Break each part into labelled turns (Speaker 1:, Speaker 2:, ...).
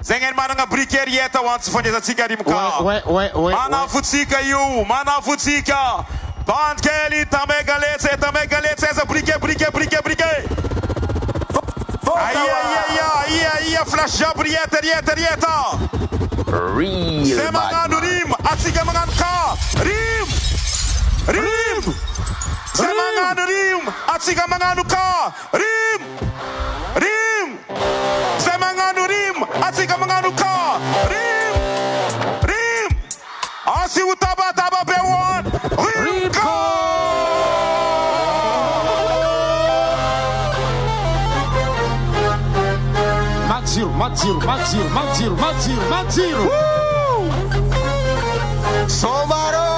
Speaker 1: Zingen maar een briquet jeta, want van je zika die mekaar. Mana futsika you, mana futsika. Band Kelly, tamegaletse, ze briquet. Aïe, flash job, rieta. C'est mangan rim, atsiga mangan ka, rim. C'est mangan rim, atsiga mangan ka, rim. C'est mangan rim, atsiga mangan ka, rim. Asi utaba bewan, rim ka. Matziro. Somaroho.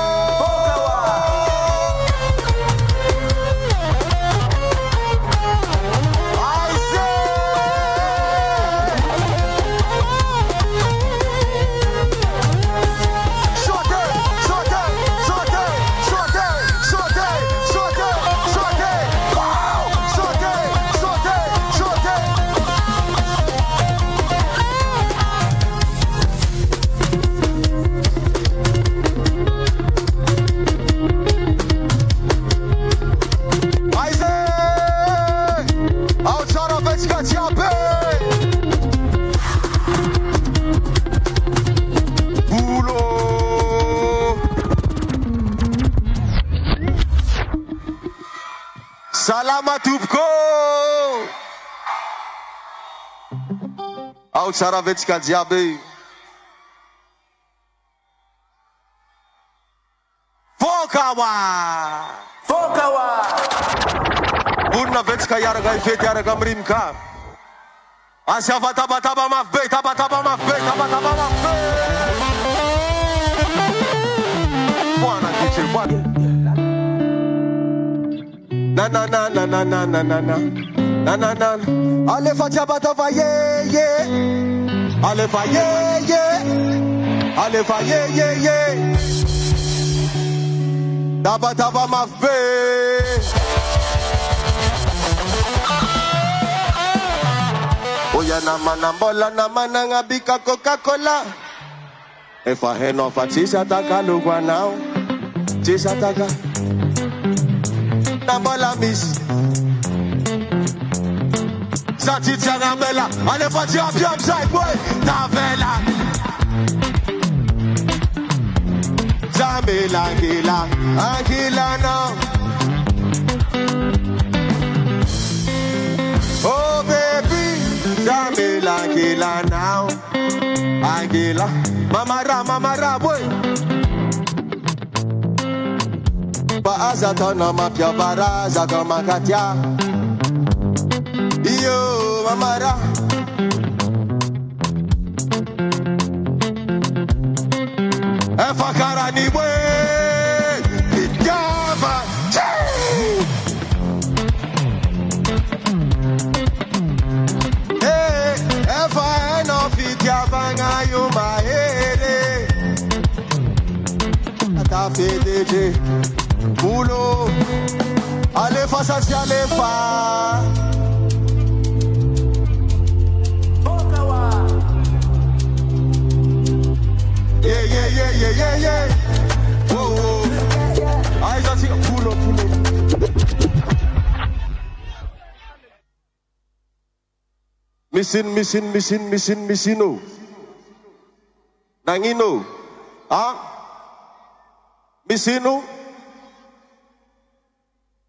Speaker 1: Salamatupko. Août Saravetsika Diabe. Fokawa. Burna Vetska Yaraga Fet Yaraga Mrimka. Asava taba mafbe. Buona dice buona. Na. Allez, Fatia Batava, yeah. Allez, fa, yeah. Taba, ma fée. Oya, nambola, namananga, bika, Coca-Cola. If I had no fatisataka, look one now. Tisataka. Nambola miss Sati Tiagambela Allez Fati Abiam Side boy Tavela Zambela Angela now Oh baby Zambela Angela now Angela Mamara boy Baaza tona mapya baraza kama katia Iyo mamara Efakara ni we Idava Hey Efa eno fitia banga yuma hele Ata fedeje Boulot, allez face à les pas. Yeah. Whoa. I just see a pull up. Missing. No. Nangino. Missino.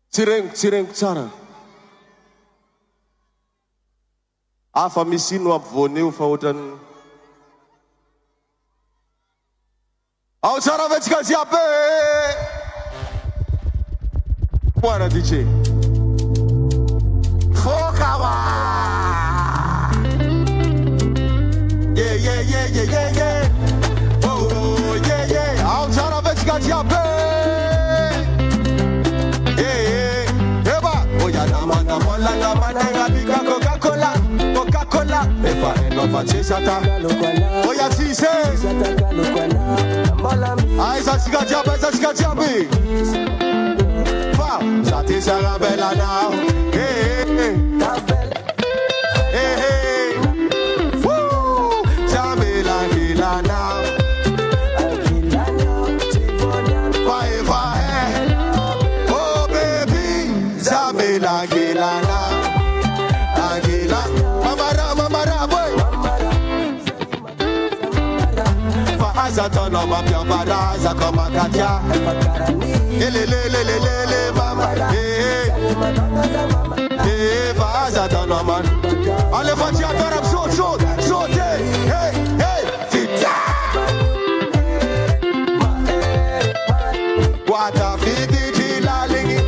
Speaker 1: Sireng tsara. Afa misino apvone ufa otrany. Ao tsara vetsika ziabe. Buona dice. Fokawa. Yeah. Oh, yeah. Ao tsara vetsika ziabe. Coca-Cola, efa enofa chesata. Oya sise. Aisa sika jabe. Fa, sati sarabella now. Hey. Woo,
Speaker 2: vaza tono mapia baraza kama katia. Lele mama. Vaza tono man. Allez vas-y adorable saute. Hey, vite. Guarda vidi di la lingi.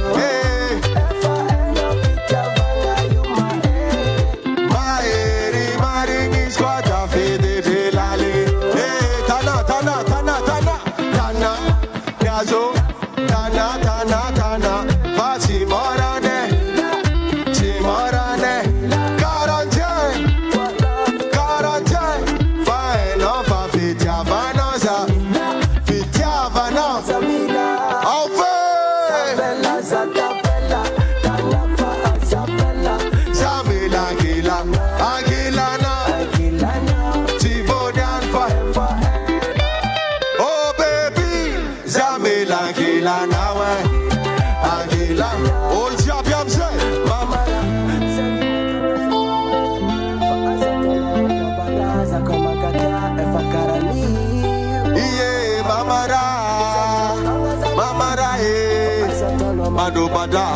Speaker 2: Maringi squadra vidi di la lingi. Tana. Yazo. Tana. Vasi morane.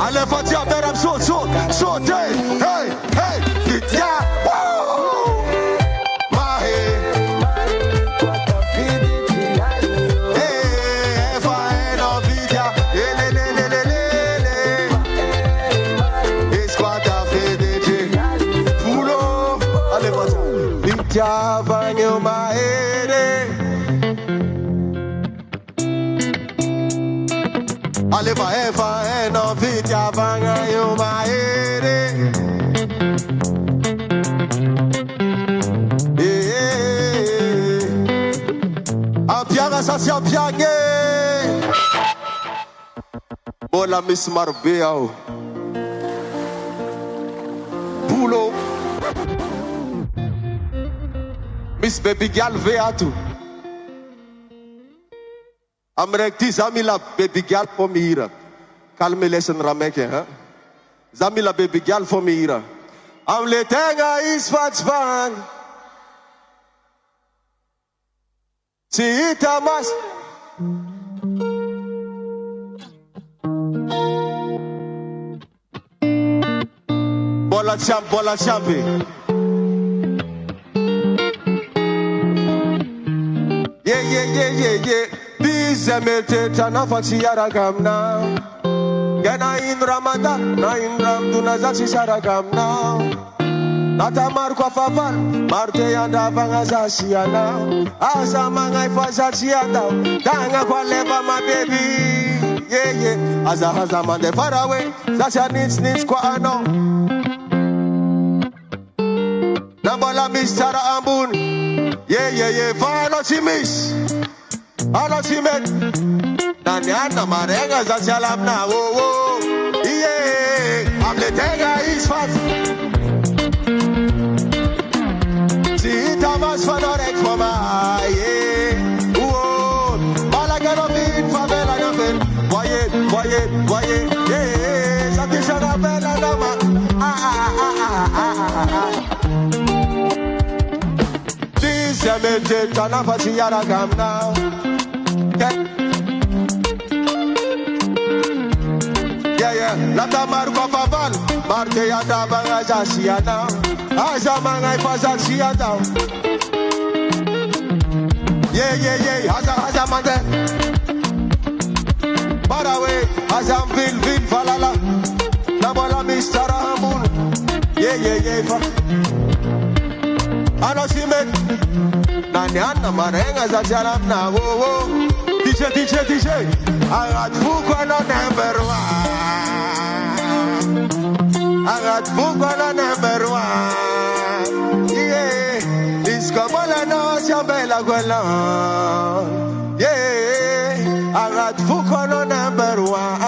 Speaker 2: Allez, vas-y, adorable, saute. Hey, vite, ya. Allez, va, non, vite, ya vanga, yo, maere. Ampiaga, ça, c'est ampiaga. Bola, Miss Marbea. Boulot. Miss Baby Girl, veatu. Amrekti Zamila baby girl for mira. Kalme lesson rameke ha. Zamila baby girl for mira. Am letenga is fatsvang. Chita mas. Bola champi. Yeah. Zemete tana faksi yaragam now. Gena in Ramadan, na in Ramduna zachi sharagam now. Nata marko faval, marte yanda vanga zashia now. Asa mangai fazachia now. Tanga kwa leva my baby. Yeah. Aza man de far away. Zacha needs kwa ano. Nambola Mr. Ambun. Yeah. Follow Chimis. Alosimet Nanyana marenga za salam na wo. Yeah, amletega is fast. Sita mas fanorek for my yeah. Whoa, Malagano bin favela na ben. Voyez. Yeah, satisha na bella dama. This emerge tana fasi yara gam now. Yeah. Lata marko faval, marte yada banga zasiana. Aza mangai fazasiana. Yeah. Aza mande. Parawe, azam vil falala. Nabola Mr. Ambun. Yeah. Anosimet. Nanyana marenga za jalam na wo. DJ. I got Fuko no number one. Yeah, it's Kabola no Jambela Guelon. Yeah, I got Fuko no number one.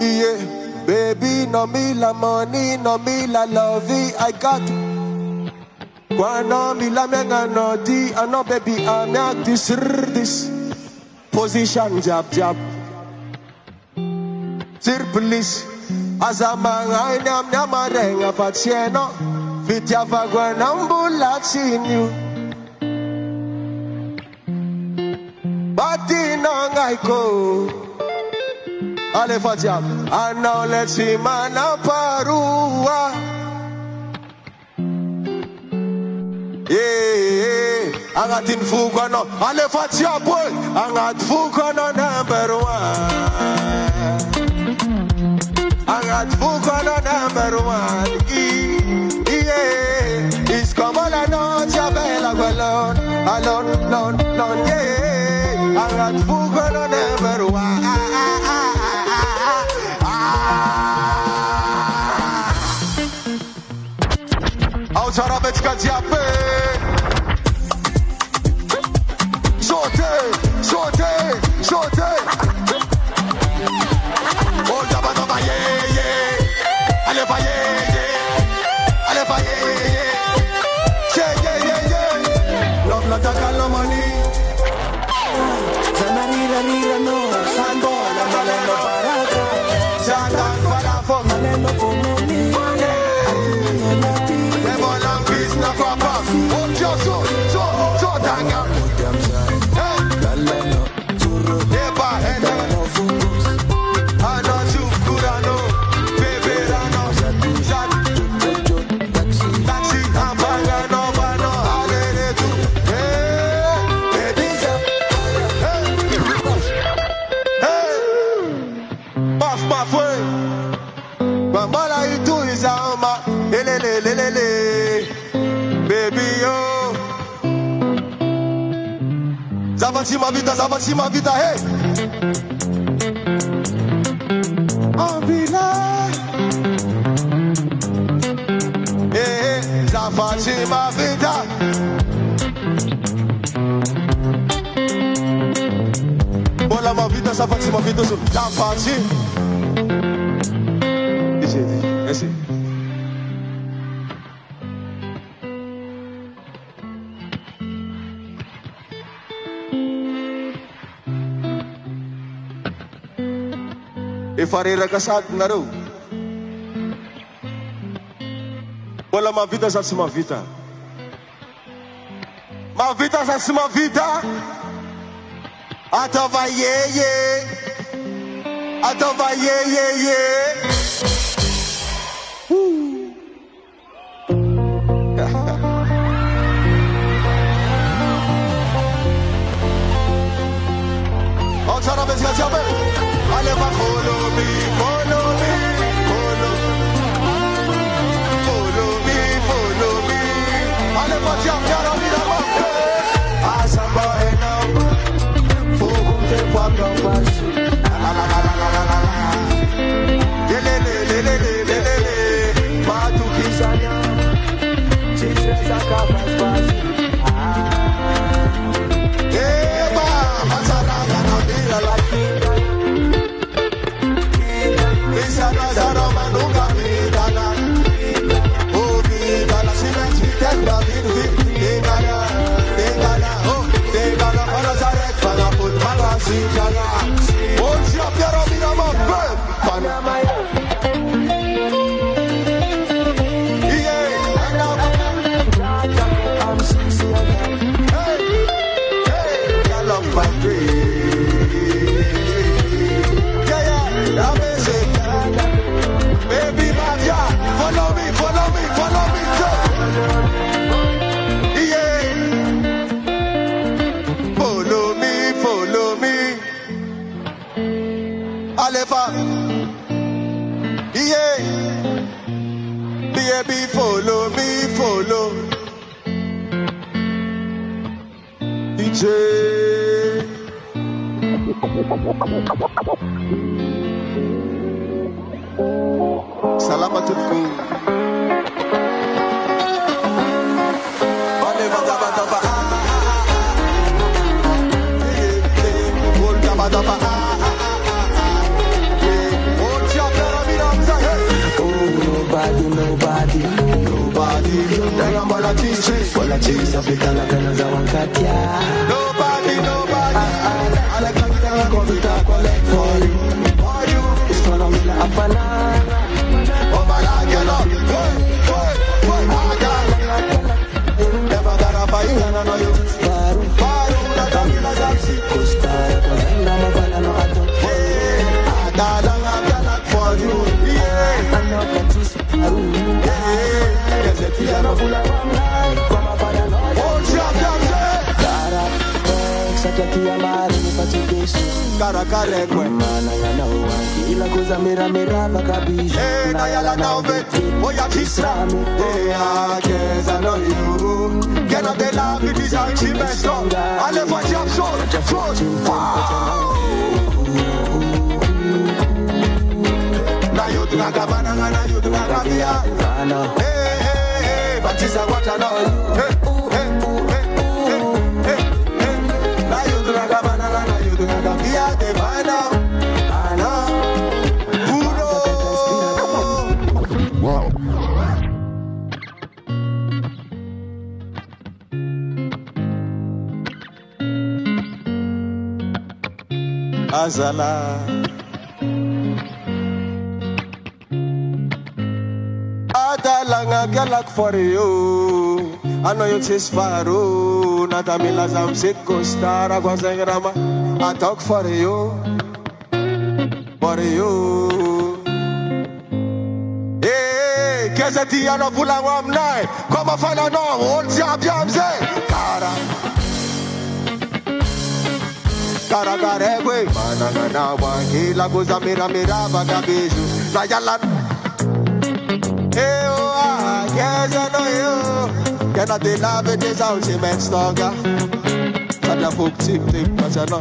Speaker 2: Yeah, baby, no me la money, no me la lovey, I got. Guano mi la menga no di, I know baby I'm not this position jab. Sir police, as a man I am namarenga facieno, Bitia vagwa nambula chinyu Bati nangaiko Ale Fatiam And now let's see mana parua Yeah Angatin fuko no Ale Fatiam boy Angat fuko no number one Angat fuko no number one Yeah It's come all I know Chabela alone Alone yeah Angat fuko no number one Autora beczka dziapy Żółty O jabano ma ye Ale fa ye Ale fa ye Love la taka la money Zanarira no Sando la maleno baraka Zandan para fo maleno pomoni Zavanti ma vida, hey! Ambila Hey, zavanti ma vida Bola ma vida, zavanti ma vida Zavanti Esse E farei kasad na raw. Wala mavita sa sumavita. Mavita sa sumavita. Atova ye. Atova ye. Autora beczka dziapy Ale va follow me Ale va chiamare la morte Asamba enam Fugu te quando passo Le Ma tu kisanya Ci sei a capaz quasi Eba Masarada no dira la Baby, follow me. DJ Salamatunku Politics Africana tena za wakati Nobody I like to come to collect for you It's gonna be like a banana Oh my God, get up
Speaker 3: Kia mare ni patukesho
Speaker 2: Karakare kwe
Speaker 3: Mana ya na uwangi ila kuza mira vakabisho
Speaker 2: na yala na uveti Oya kisra keza no you Kena de la vidisa chimesto Ale fati absorb Na yudu na gabana na yudu na gabia Batisa wata no Na yudu na gabana na yudu na gabia Devana Wow. Azala Adalanga galak for you I know you taste faro Natamila zamsit kostara kwa zengrama I talk for you Kesa ti yana pula wamnai Koma fana no Olsi abjamze Kara karegwe Mananga na wangi Lago za mira vagabeju Na yalan Kesa no yo Kena te lave te sa usi men stoga Sada fuk tip Kasa no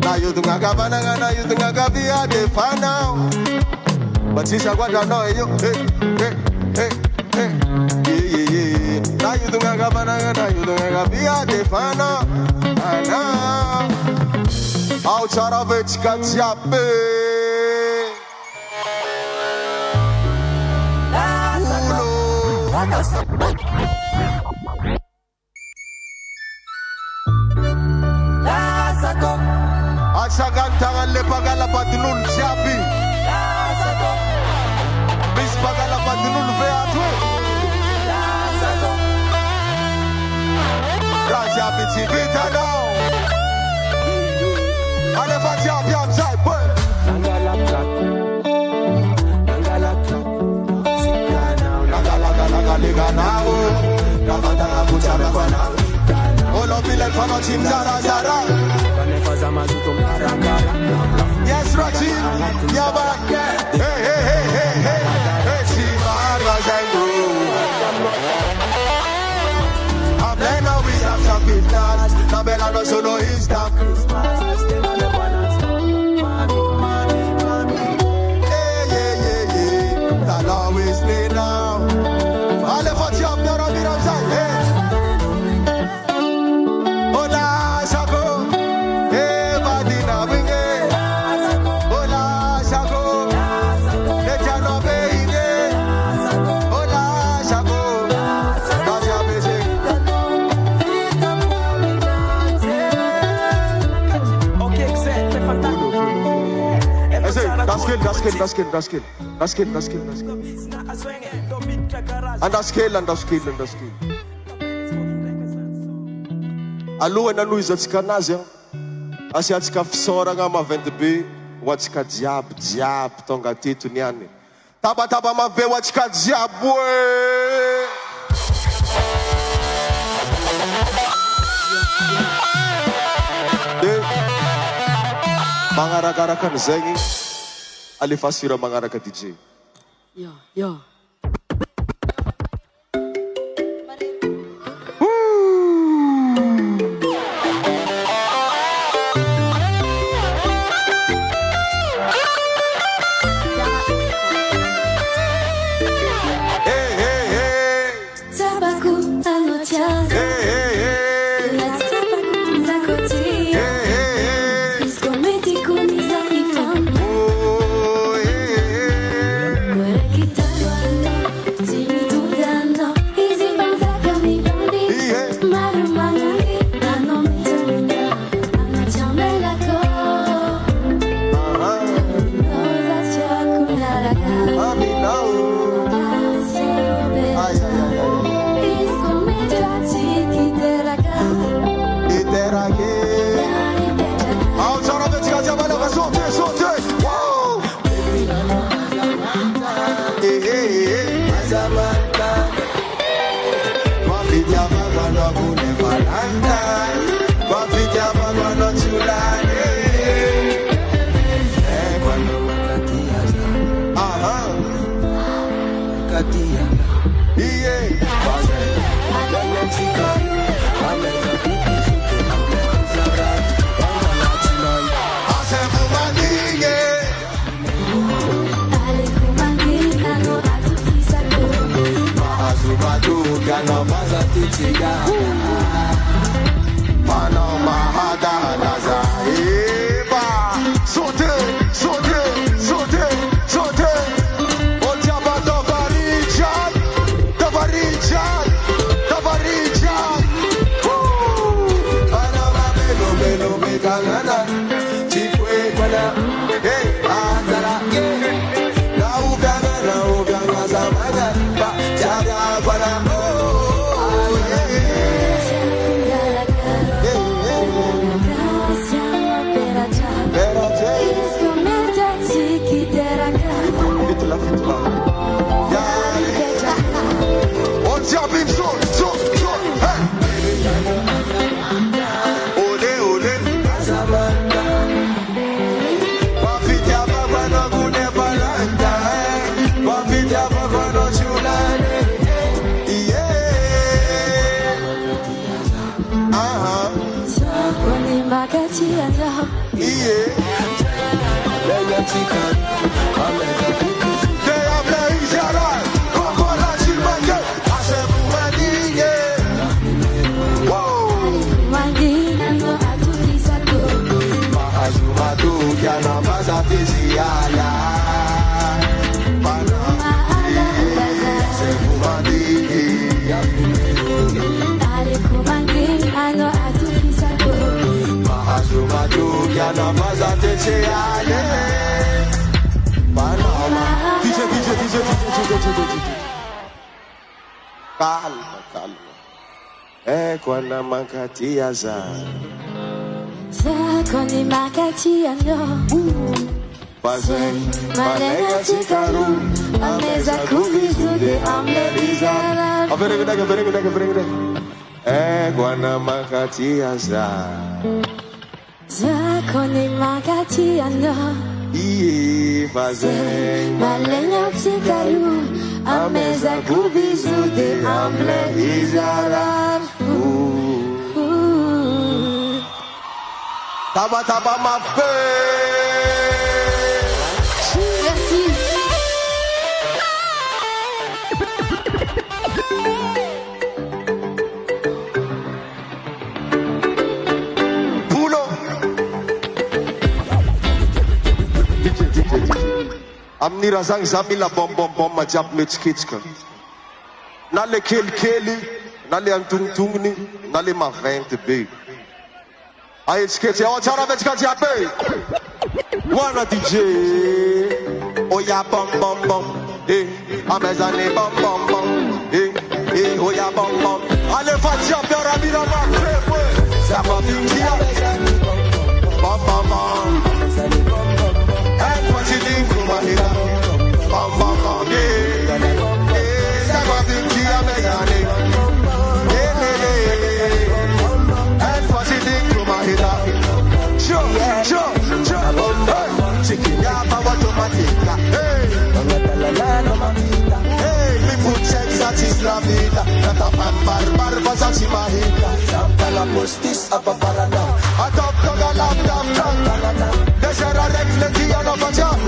Speaker 2: Na yudu nga gabana na yudu nga gabia de fana Batisa guarda no yo yeah Na yudu nga gabana na yudu nga gabia de fana ana Août aravet katsiape Asagan tangan le pagala patinun siapi Bis pagala patinun veatwe Raja biti vita now Ale fati abiam zai boy Nangala klak Nangala now Navata kuchara kwana Olo bilen fano chim zara Yes, Raji, yeah, man. Hey, Simar Vazengo. I'm playing now with some business. Now, Bella no solo is down. Yeah. I'll always play now. I'll never jump down on me outside. Das skill. And das skill. Aloha na noho izatsika anazy asiatsika fisoragna maventy be ho atsika jiaby tonga teto niany tabataba mave ho atsika jiaby de magnarakaraky an'izegny alefa sira magnaraka DJ
Speaker 4: Yo
Speaker 2: Samantha, kwa vijana wangu
Speaker 3: makatia.
Speaker 2: Yeah. Calma, calma. Quando mancatia za.
Speaker 4: Quando mancatia no.
Speaker 2: Fazem malega tikaru.
Speaker 4: A mesa kubizu de ameliza.
Speaker 2: Verengde. Quando mancatia za.
Speaker 4: Quando mancatia no.
Speaker 2: Fazem
Speaker 4: malega tikaru. A mesa kubizu de ameliza.
Speaker 2: Taba ma
Speaker 4: Merci.
Speaker 2: Pulo. Amni razang zamila bom majab mitskitska. Nale keli, nale antungtungni, nale ma 20 B. Aí esquece, ó, tchau, vem de ape. Wanna DJ, oya bom, a mesa ne bom, oya bom. Allez, vas-y, à faire la vie dans ma crève, ça va bien, bom. And what you think, come on, bom, ça va bien, a mesa ne. Chicken ya power tomatica. Hey, mi put sex at Islamita. Nata bar basachi mahita.
Speaker 3: Sampala postis apaparada.
Speaker 2: Atop toga laptop. Desera rex letia no pajam.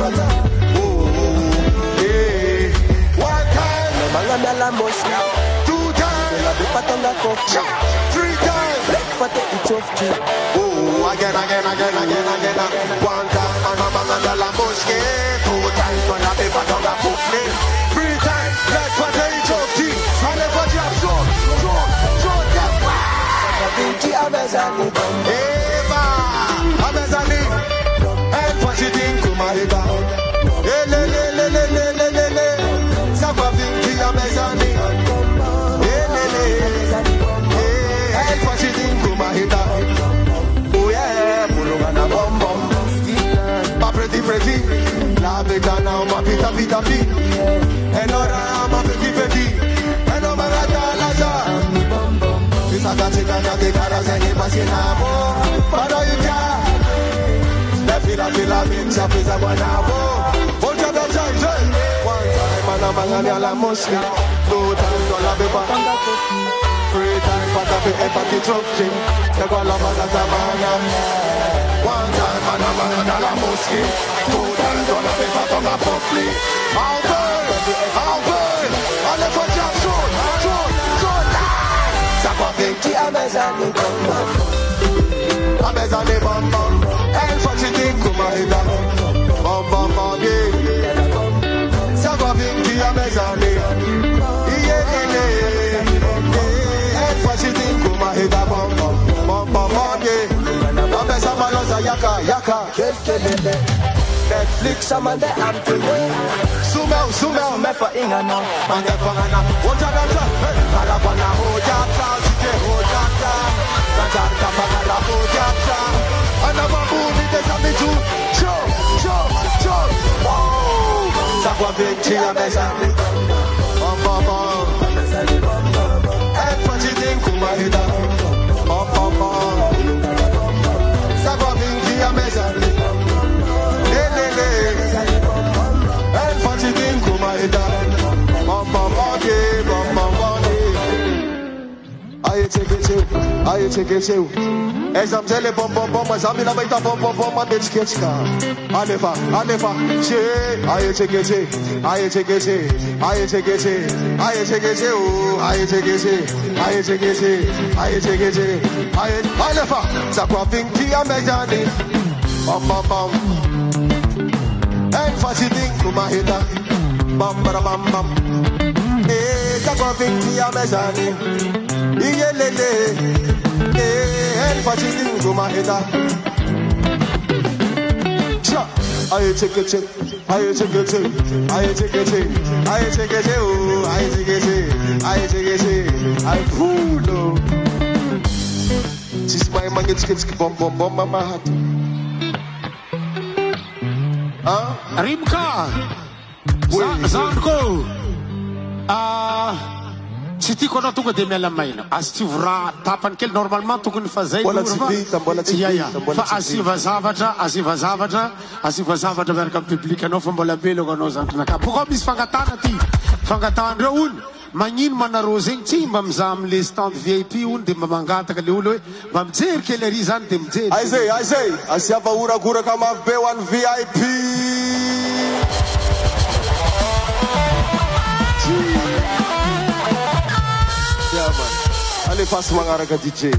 Speaker 2: Hey, one time.
Speaker 3: Manganda la mosca.
Speaker 2: 2 times.
Speaker 3: La bipatanga coffee.
Speaker 2: 3 times.
Speaker 3: Black fate each of you.
Speaker 2: Again. One time, and I'm under la mosque. 2 times, when I paper down the puffy. 3 times, let's put the choki. And if I just so,
Speaker 3: Vinci Amazani.
Speaker 2: Eva, Amazani. And what you think to my Eva? Le. Sapa Vinci Amazani. And what you think to my Eva? Pretty, la vegana, ma pita, and ora, ma petit, and no marata, laza. Pita, de caras, and he was in amo, but you can. La fila, means a pizza, one hour. One time, mangani à la mosquée. No time dans la béba. Free time for the ever the trophy. The Gola Manazamana. One time man a mangani à la mosquée. No time dans la béba dans la popli. Allez faut dire chaud. Ça va vite à mes amis comme à mes amis bam bam. Elle faut que tu comme Aïda. Bam bam bam yeah. Ça va vite à mes amis. Elle faut que tu comme Aïda bam bam bam bam yeah. À mes amis yaka yaka. Netflix amande amtwe Sumel for ingana mande fangana Oja Kalapana hoja Sike hoja Najar kapana hoja Anamabu nitesamitu Cho Sakwa vekti ya mesami Bam Elfajidin kumahida Bam Sakwa vekti ya mesami Aye check it. Exam tele bom mas a mina vai tá bom a dedicated. Alefa, che. Aye check it. Alefa, ça quoi vinki a mezani. Bam. En fasidin kuma hita. Bam. Ça quoi vinki a mezani. Iyelele, el facidin kuma hita. Cha, aye check it. I fool. This my man gets bom mama hat.
Speaker 5: Rimka, Zanko, se ti quando tu de mela maina, as ti vra tapan kel normalmente tu kun fazer
Speaker 2: bola TV.
Speaker 5: Fa asiva zavatra verka publika no fa bola belo go no zantna ka. Pourquoi mis fangatana ti? Fangatana un magnin manarozeng ti mamzam les stand VIP un de mamangata ka leulo mam dizer que ele rizan dem dizer.
Speaker 2: I say, asiava ura gura kama B1 VIP. Yeah, man. Allez, passe mon araga DJ.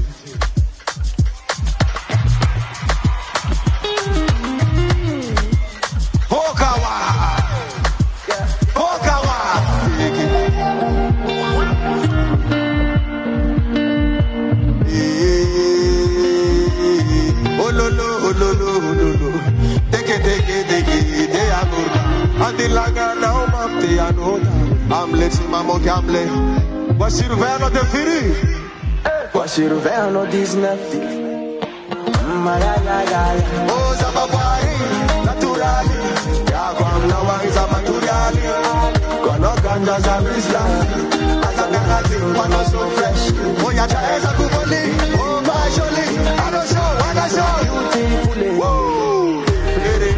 Speaker 2: Hokawa. Ololo. Take it, they are good. Andilaga now, mam, they are good. I'm letting my mocamble. Guaxirverno de Firi.
Speaker 3: Guaxirverno 19.
Speaker 2: Oh, Zababai, naturali. Ya kwam na wanza maturali. Kono ganja za brisla. Asa ngati kono so fresh. Oh, ya chaeza kuboli. Oh, my jolly. I don't show. Whoa. Very.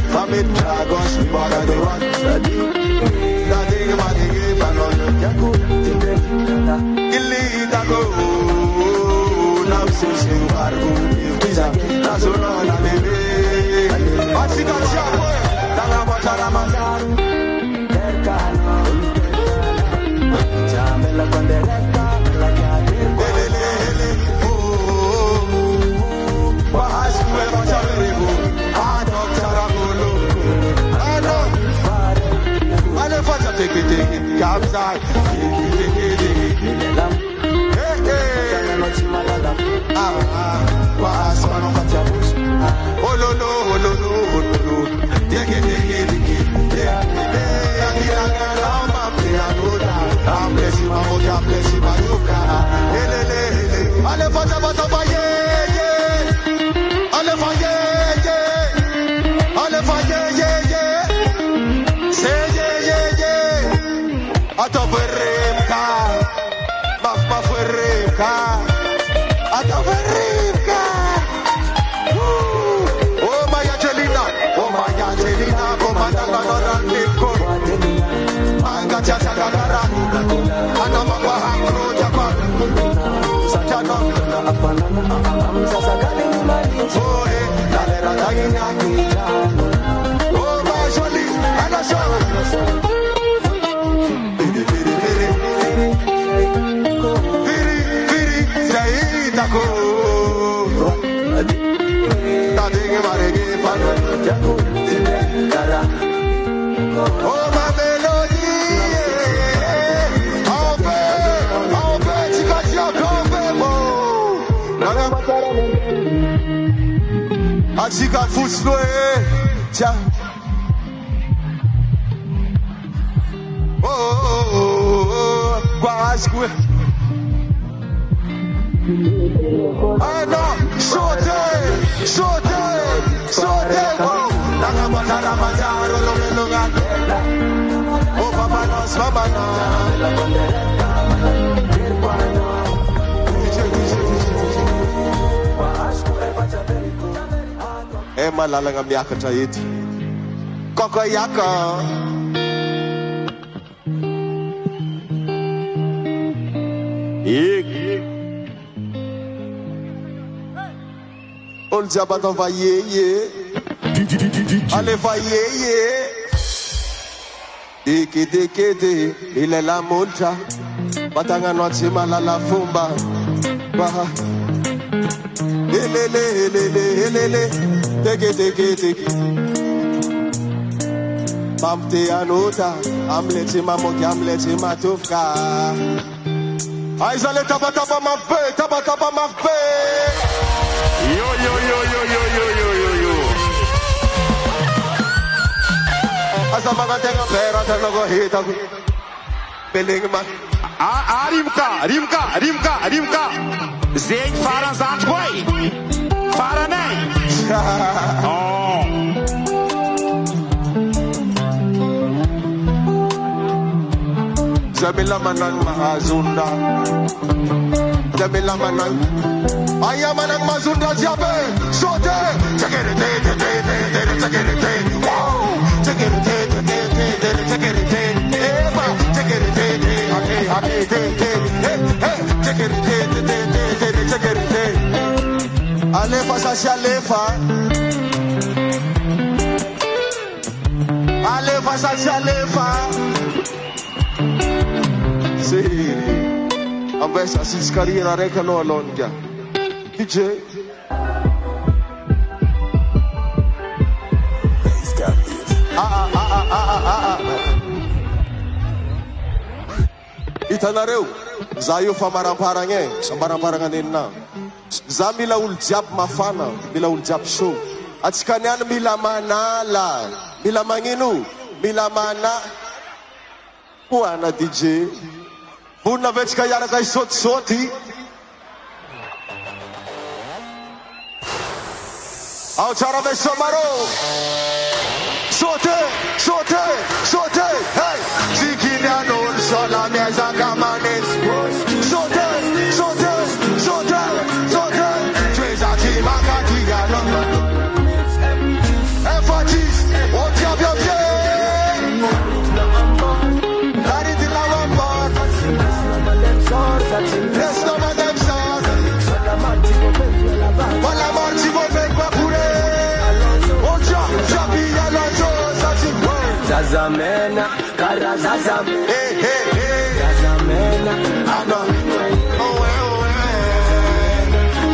Speaker 2: Famit dragons, we bother the run. Take it, capside. Oh, no. Take it. I'm blessing my moja, blessing my yuka. Allez, fata, yeah. Allez, yeah. Say, yeah. Ataveremka. Oh, my Angelina. Oh ma mélodie, on peut, tu vas dire qu'on peut, bon. Achika Fuslo, tiens. Ah non, sautez, oh papa lance papa eh malala nga miakatra ety koko yaka on dit abadan va yé allez va yé deke il est la monta batanga noche malala fumba baha elele deke pamte anota amleti mamoki amleti matufka aizale tabakaba mafe
Speaker 1: yo
Speaker 2: asa magantenga pera tanogo hita beling man
Speaker 1: rimka zeig faran zant boy faranay oh
Speaker 2: Jamila manang mahazunda Jamila manang Aya manang mazunda jabe sote take it wow take it eba take it alefa sasha alefa sì avessa si scarriera recano all'onghia chi c'è? Itanareu zayo famaramparangan ninna za mila uljab mafana mila uljab show atsikanian mila manala mila manginu mila mana kuana DJ Buna već ka jara kaj soti. A očara već SOMAROHO. Sote, hej. Zikinja non sola mjeza kamanes. Sote. Čveza ti maka ti galo. Enfatis, otjabja bje. Dari ti lawan bar. Let's go my damn song. Wala marchi vo fek bakure. Ocha, chapi alonso sachi. Zazamena, kara zazamena. Hey. Zazamena, ano.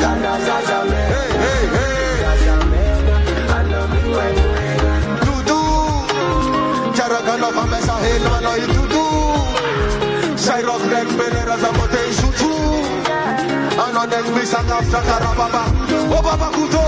Speaker 2: Kara zazamena. Hey. Zazamena, ano. Dudu, charagano famesa helo no dudu. Sai rock neck benera zamote shutu. Ano neck misanga ftakara baba. O baba kuto.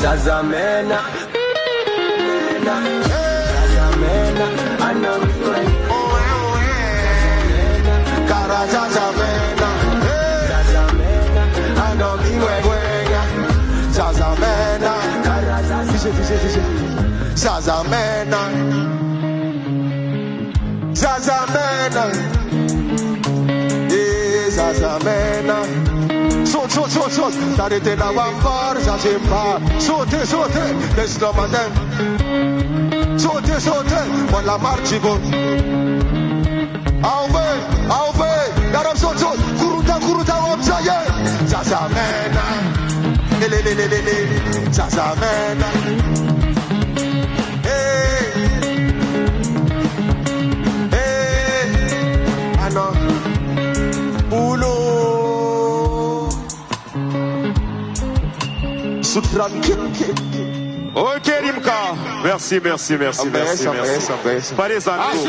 Speaker 2: Zazamena, ano. Kara zazamena, ano miwegwega. Zazamena, Zazamena. Zazamena. Zazamena. Saute. T'arrêter là encore, ça j'aime pas. Sauter. Laisse-le matin. Sauter. Moi la marche, bon. Auve. Daram saute. Kuruta, obsaye. Zazamena. Lele. Zazamena.
Speaker 1: Ok, Rimka. Merci. Pas les amis.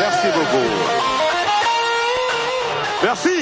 Speaker 1: Merci beaucoup. Merci.